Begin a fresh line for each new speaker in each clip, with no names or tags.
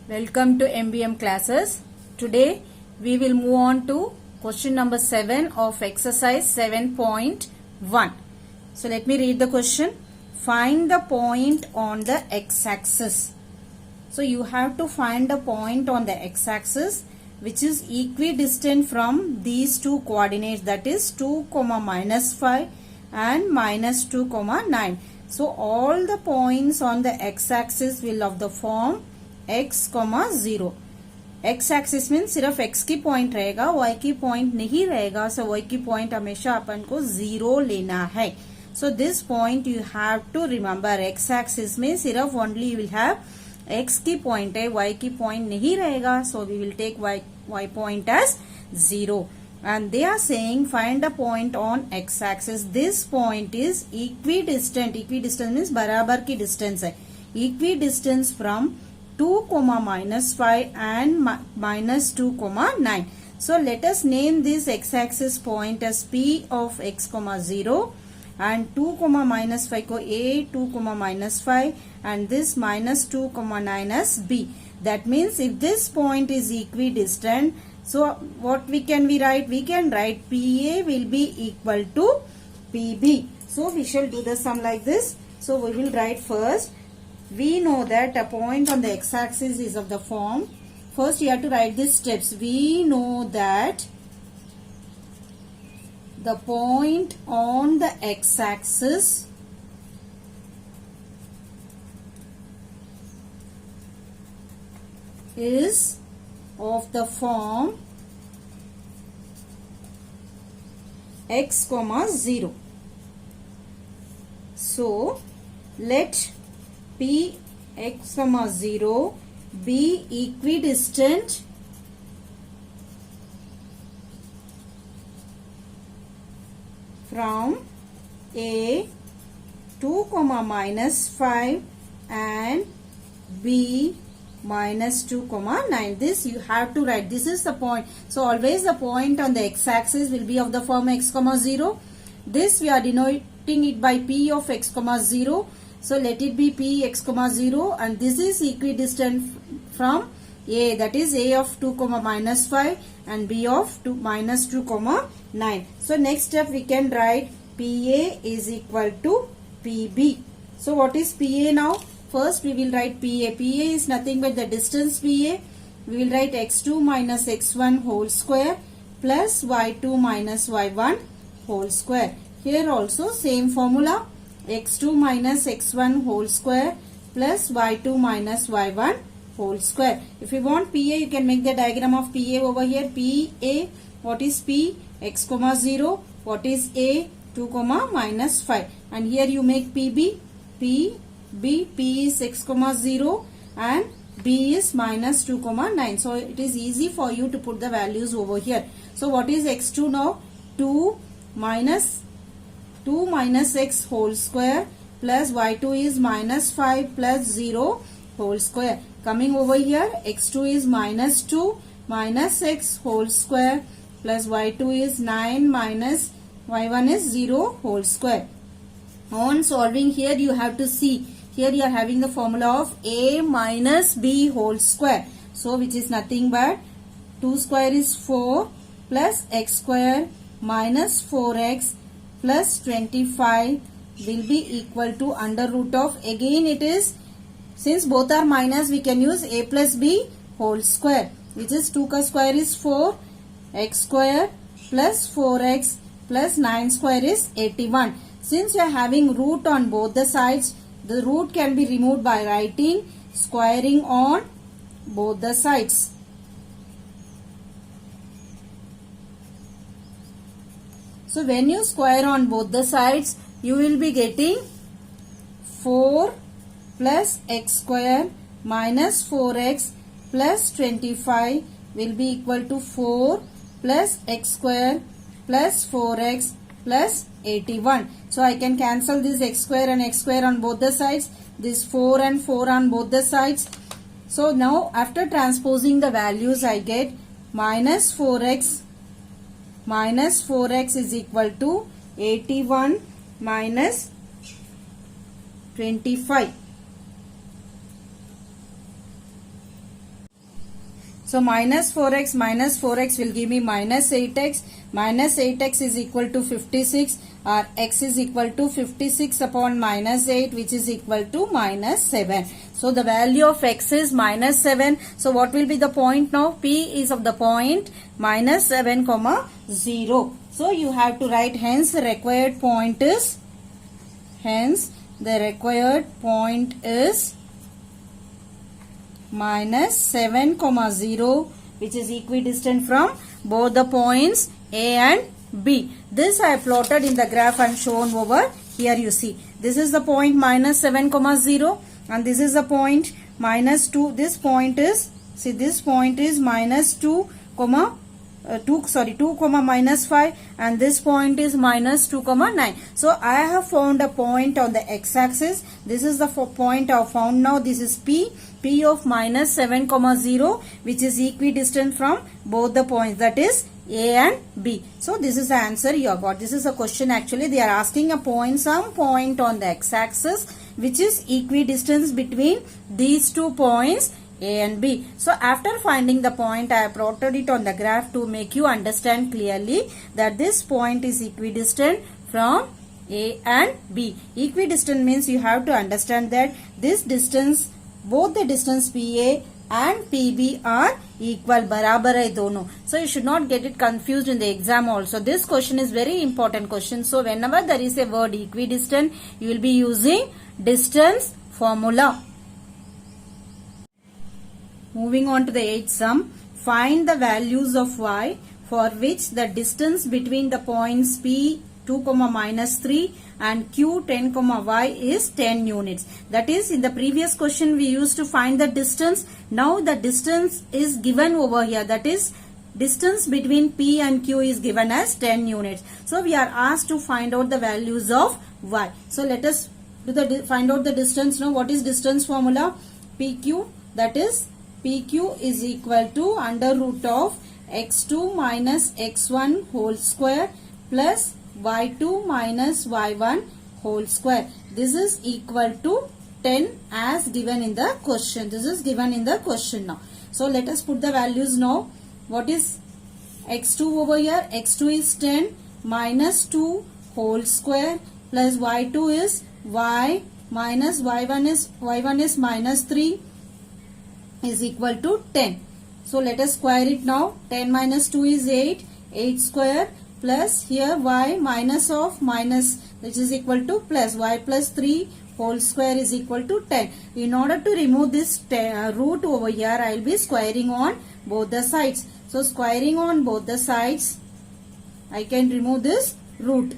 Welcome to MBM classes. Today we will move on to question number 7 of exercise 7.1. So let me read the question. Find the point on the x-axis. So you have to find a point on the x-axis which is equidistant from these two coordinates, that is 2, -5 and -2, 9. So all the points on the x-axis will of the form x, 0. x axis mean सिर्फ x की point रहेगा, y की point नहीं रहेगा. सो y की point हमेशा अपन को 0 लेना है. So this point you have to remember. x axis में सिर्फ only you will have x की पॉइंट है, y की पॉइंट नहीं रहेगा. So we will take y point as 0. And they are saying find a point on x axis. This point is equidistant. Equidistant means बराबर की distance है. Equidistance from 2, -5 and -2, 9. So let us name this x-axis point as P of x, 0 and 2, -5 को A, 2, -5 and this -2, 9 as B. That means if this point is equidistant, so what we write? We can write PA will be equal to PB. So we shall do the sum like this. So we will write first. We know that a point on the x-axis is of the form. First you have to write these steps. We know that the point on the x-axis is of the form x, 0. So let P x, 0 be equidistant from A, 2, -5 and B, -2, 9. This you have to write. This is the point. So always the point on the x-axis will be of the form x, 0. This we are denoting it by P of x, 0. So let it be P x, 0 and this is equidistant from A, that is A of 2, -5 and B of -2, 9. So next step we can write PA is equal to PB. So what is PA now? First we will write PA. PA is nothing but the distance PA. We will write x2 minus x1 whole square plus y2 minus y1 whole square. Here also same formula. x2 minus x1 whole square plus y2 minus y1 whole square. If you want PA, you can make the diagram of PA over here. PA, what is P? x, 0. What is A? 2, -5. And here you make PB. P is x, 0 and B is -2, 9. So it is easy for you to put the values over here. So what is x2 now? 2 minus x whole square plus y2 is -5 plus 0 whole square. Coming over here, x2 is -2 minus x whole square plus y2 is 9 minus y1 is 0 whole square. On solving here, you have to see. Here you are having the formula of A minus B whole square. So which is nothing but 2 square is 4 plus x square minus 4x plus 25 will be equal to under root of, again it is, since both are minus, we can use A plus B whole square, which is 2 ka square is 4, x square plus 4x plus 9 square is 81. Since we are having root on both the sides, the root can be removed by writing squaring on both the sides. So when you square on both the sides, you will be getting 4 plus x square minus 4x plus 25 will be equal to 4 plus x square plus 4x plus 81. So I can cancel this x square and x square on both the sides. This 4 and 4 on both the sides. So now after transposing the values, I get minus 4x is equal to 81 minus 25. So minus 4x will give me minus 8x. Minus 8x is equal to 56, or x is equal to 56 upon minus 8, which is equal to minus 7. So the value of x is minus 7. So what will be the point now? P is of the point minus 7 comma 0. So you have to write, hence the required point is minus 7 comma 0, which is equidistant from both the points A and B. This I have plotted in the graph and shown over here. You see, this is the point minus 7 comma 0, and this is the point minus 2. This point is, see, this point is minus 2 comma 2 comma minus 5, and this point is minus 2 comma 9. So I have found a point on the x-axis. This is the point I have found now. This is P of minus 7 comma 0, which is equidistant from both the points, that is A and B. So this is the answer you have got. This is a question actually. They are asking a point, some point on the x-axis which is equidistant between these 2 points A and B. So after finding the point, I have plotted it on the graph to make you understand clearly that this point is equidistant from A and B. Equidistant means you have to understand that this distance, both the distance PA and PB are equal, barabar hai dono. So you should not get it confused in the exam also. This question is very important question. So whenever there is a word equidistant, you will be using distance formula. Moving on to the 8th sum. Find the values of y for which the distance between the points P 2, minus 3 and Q 10, y is 10 units. That is, in the previous question we used to find the distance. Now the distance is given over here. That is, distance between P and Q is given as 10 units. So we are asked to find out the values of y. So let us find out the distance now. What is distance formula? PQ, that is, PQ is equal to under root of x2 minus x1 whole square plus y2 minus y1 whole square. This is equal to 10 as given in the question. This is given in the question now. So let us put the values now. What is x2 over here? x2 is 10 minus 2 whole square plus y2 is y minus y1 is minus 3 is equal to 10. So let us square it now. 10 minus 2 is 8. 8 square plus here y minus of minus, which is equal to plus y plus 3 whole square is equal to 10. In order to remove this root over here, I will be squaring on both the sides. So squaring on both the sides, I can remove this root.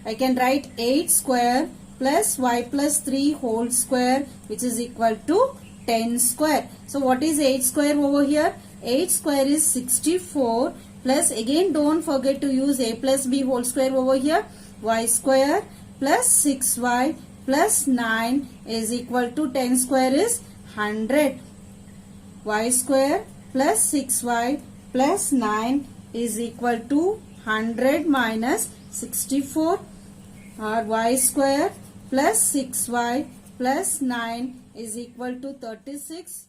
I can write 8 square plus y plus 3 whole square, which is equal to 10 square. So what is 8 square over here? 8 square is 64 plus, again don't forget to use a plus b whole square over here. Y square plus 6y plus 9 is equal to 10 square is 100. Y square plus 6y plus 9 is equal to 100 minus 64, or y square plus 6y plus 9 is equal to 36.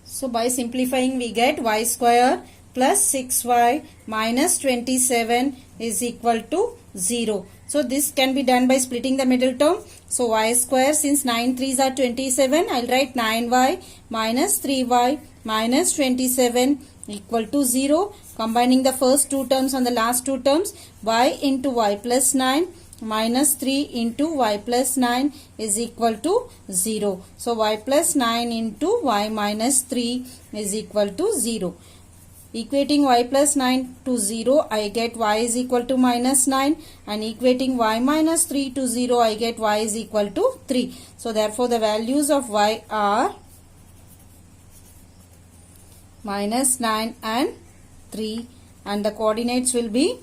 So by simplifying we get y square plus 6y minus 27 is equal to 0. So this can be done by splitting the middle term. So y square, since 9 3s are 27, I will write 9y minus 3y minus 27 equal to 0. Combining the first two terms and the last two terms, y into y plus 9 minus 3 into y plus 9 is equal to 0. So y plus 9 into y minus 3 is equal to 0. Equating y plus 9 to 0, I get y is equal to minus 9, and equating y minus 3 to 0, I get y is equal to 3. So therefore the values of y are minus 9 and 3, and the coordinates will be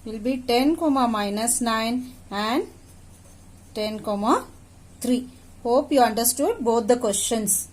will be 10 comma minus 9 and 10 comma 3. Hope you understood both the questions.